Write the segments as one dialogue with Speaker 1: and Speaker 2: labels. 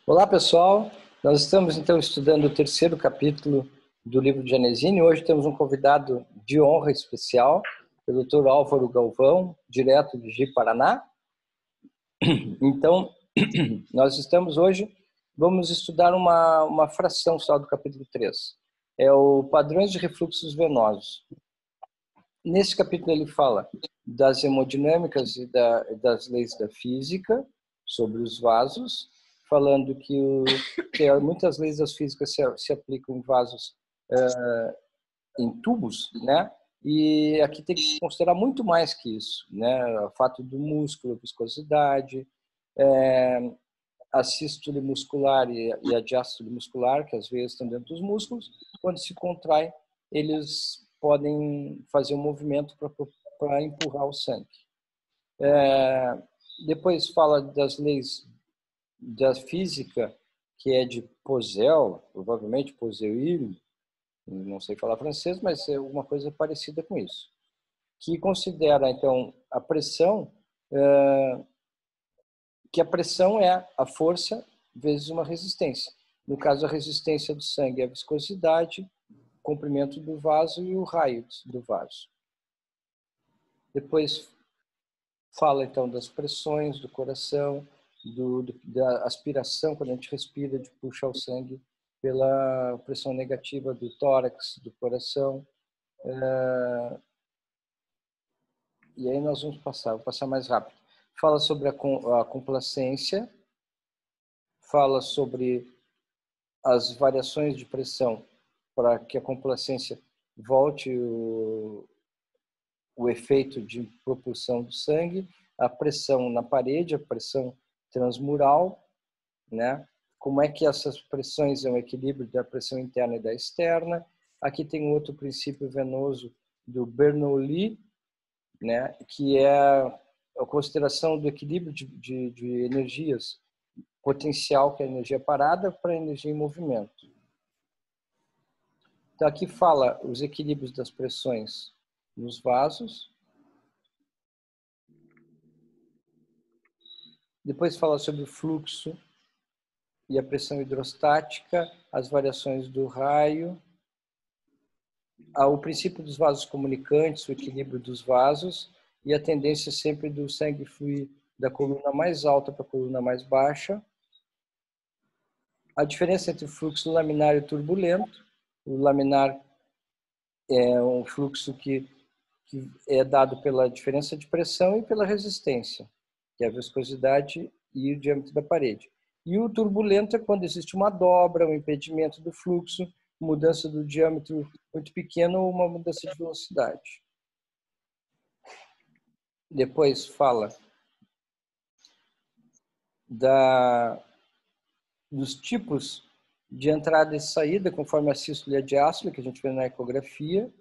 Speaker 1: Olá, pessoal. Nós estamos, então, estudando o terceiro capítulo do livro de Janesini. Hoje temos um convidado de honra especial, o Dr. Álvaro Galvão, direto de Ji-Paraná. Então, nós estamos hoje, vamos estudar uma fração só do capítulo 3. É o padrões de refluxos venosos. Nesse capítulo ele fala das hemodinâmicas e das leis da física, sobre os vasos, falando que muitas leis das físicas se aplicam em vasos, em tubos, né? E aqui tem que se considerar muito mais que isso, né? O fato do músculo, a viscosidade, a sístole muscular e a diástole muscular, que às vezes estão dentro dos músculos, quando se contrai, eles podem fazer um movimento para empurrar o sangue. Depois fala das leis da física, que é de Poiseuille, provavelmente Poiseuille, não sei falar francês, mas é alguma coisa parecida com isso, que considera, então, a pressão, que a pressão é a força vezes uma resistência. No caso, a resistência do sangue é a viscosidade, o comprimento do vaso e o raio do vaso. Depois fala, então, das pressões do coração, da aspiração, quando a gente respira, de puxar o sangue pela pressão negativa do tórax, do coração. E aí nós vou passar mais rápido. Fala sobre a complacência, fala sobre as variações de pressão para que a complacência volte o efeito de propulsão do sangue, a pressão na parede, a pressão transmural, né? Como é que essas pressões é um equilíbrio da pressão interna e da externa. Aqui tem um outro princípio venoso do Bernoulli, né? Que é a consideração do equilíbrio de energias, potencial, que é a energia parada, para a energia em movimento. Então, aqui fala os equilíbrios das pressões nos vasos. Depois fala sobre o fluxo e a pressão hidrostática, as variações do raio, o princípio dos vasos comunicantes, o equilíbrio dos vasos e a tendência sempre do sangue fluir da coluna mais alta para a coluna mais baixa. A diferença entre o fluxo laminar e turbulento. O laminar é um fluxo que é dado pela diferença de pressão e pela resistência, que é a viscosidade e o diâmetro da parede. E o turbulento é quando existe uma dobra, um impedimento do fluxo, mudança do diâmetro muito pequeno ou uma mudança de velocidade. Depois fala dos tipos de entrada e saída, conforme a sístole e a diástole, que a gente vê na ecografia.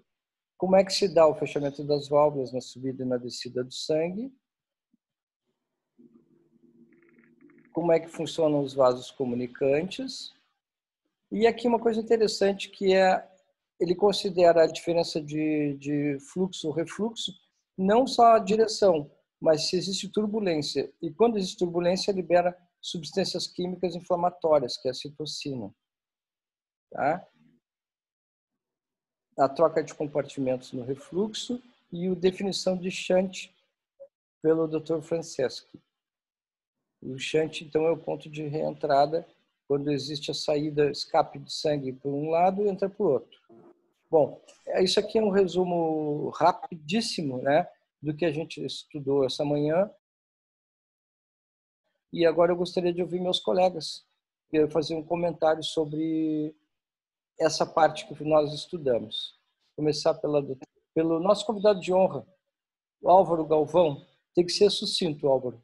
Speaker 1: Como é que se dá o fechamento das válvulas na subida e na descida do sangue? Como é que funcionam os vasos comunicantes? E aqui uma coisa interessante que ele considera a diferença de fluxo ou refluxo, não só a direção, mas se existe turbulência. E quando existe turbulência, libera substâncias químicas inflamatórias, que é a citocina. Tá? A troca de compartimentos no refluxo e a definição de shunt pelo Dr. Franceschi. O shunt, então, é o ponto de reentrada quando existe a saída, escape de sangue por um lado e entra por outro. Bom, isso aqui é um resumo rapidíssimo, né, do que a gente estudou essa manhã. E agora eu gostaria de ouvir meus colegas, fazer um comentário sobre essa parte que nós estudamos. Começar pelo nosso convidado de honra, o Álvaro Galvão. Tem que ser sucinto, Álvaro.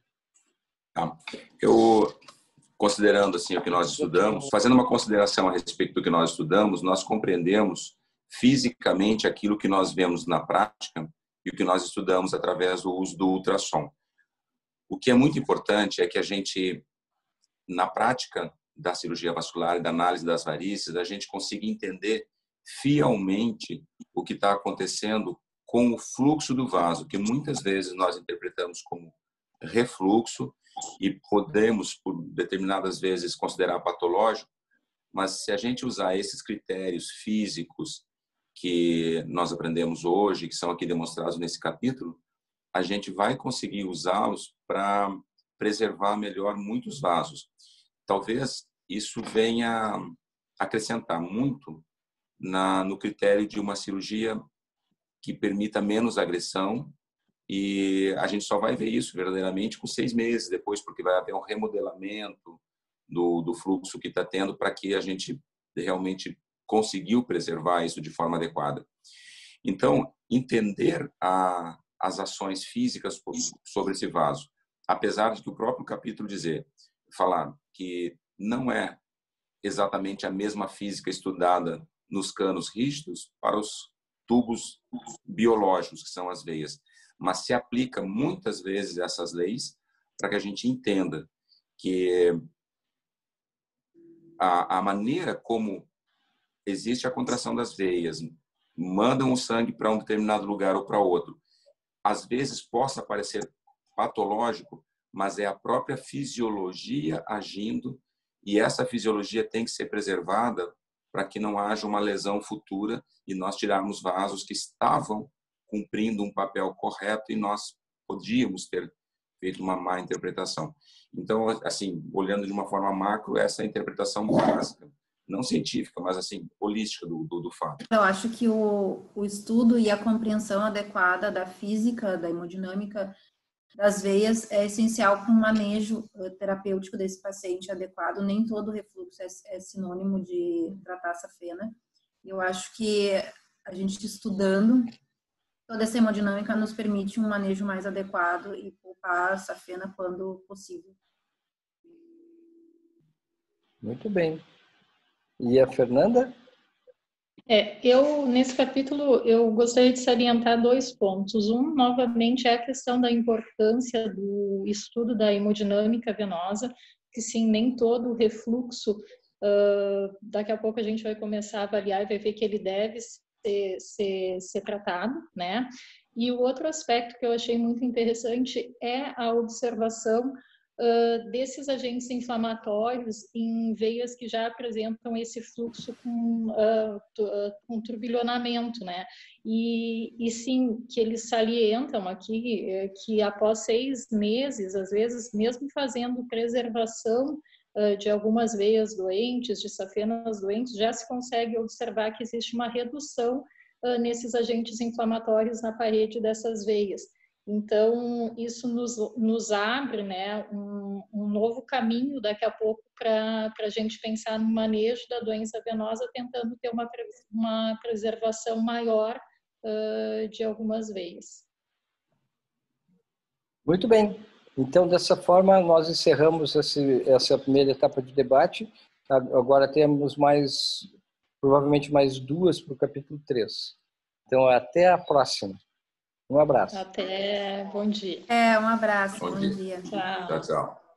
Speaker 2: Eu, considerando assim o que nós estudamos, fazendo uma consideração a respeito do que nós estudamos, nós compreendemos fisicamente aquilo que nós vemos na prática e o que nós estudamos através do uso do ultrassom. O que é muito importante é que a gente, na prática da cirurgia vascular e da análise das varizes, a gente consiga entender fielmente o que está acontecendo com o fluxo do vaso, que muitas vezes nós interpretamos como refluxo e podemos, por determinadas vezes, considerar patológico, mas se a gente usar esses critérios físicos que nós aprendemos hoje, que são aqui demonstrados nesse capítulo, a gente vai conseguir usá-los para preservar melhor muitos vasos. Talvez isso venha acrescentar muito no critério de uma cirurgia que permita menos agressão, e a gente só vai ver isso verdadeiramente com 6 meses depois, porque vai haver um remodelamento do fluxo que está tendo para que a gente realmente conseguiu preservar isso de forma adequada. Então, entender as ações físicas sobre esse vaso, apesar de que o próprio capítulo falar que não é exatamente a mesma física estudada nos canos rígidos para os tubos biológicos, que são as veias, mas se aplica muitas vezes essas leis para que a gente entenda que a maneira como existe a contração das veias, mandam o sangue para um determinado lugar ou para outro, às vezes possa parecer patológico, mas é a própria fisiologia agindo, e essa fisiologia tem que ser preservada para que não haja uma lesão futura e nós tirarmos vasos que estavam cumprindo um papel correto e nós podíamos ter feito uma má interpretação. Então, assim, olhando de uma forma macro, essa é a interpretação básica, não científica, mas assim, holística do fato.
Speaker 3: Eu acho que o estudo e a compreensão adequada da física, da hemodinâmica das veias é essencial para um manejo terapêutico desse paciente adequado. Nem todo refluxo é sinônimo de tratar a safena. Eu acho que a gente estudando toda essa hemodinâmica nos permite um manejo mais adequado e poupar a safena quando possível.
Speaker 1: Muito bem. E a Fernanda?
Speaker 4: Nesse capítulo, eu gostaria de salientar 2 pontos. Um, novamente, é a questão da importância do estudo da hemodinâmica venosa, que sim, nem todo refluxo, daqui a pouco a gente vai começar a avaliar e vai ver que ele deve ser tratado, né? E o outro aspecto que eu achei muito interessante é a observação desses agentes inflamatórios em veias que já apresentam esse fluxo com turbilhonamento, né? E sim, que eles salientam aqui que após 6 meses, às vezes, mesmo fazendo preservação de algumas veias doentes, de safenas doentes, já se consegue observar que existe uma redução nesses agentes inflamatórios na parede dessas veias. Então, isso nos abre, né, um novo caminho daqui a pouco para a gente pensar no manejo da doença venosa, tentando ter uma preservação maior de algumas veias.
Speaker 1: Muito bem. Então, dessa forma, nós encerramos essa primeira etapa de debate. Agora temos provavelmente mais 2 para o capítulo 3. Então, até a próxima. Um abraço.
Speaker 4: Até, bom dia.
Speaker 3: Um abraço, bom dia.
Speaker 4: Tchau.
Speaker 2: Tchau, tchau.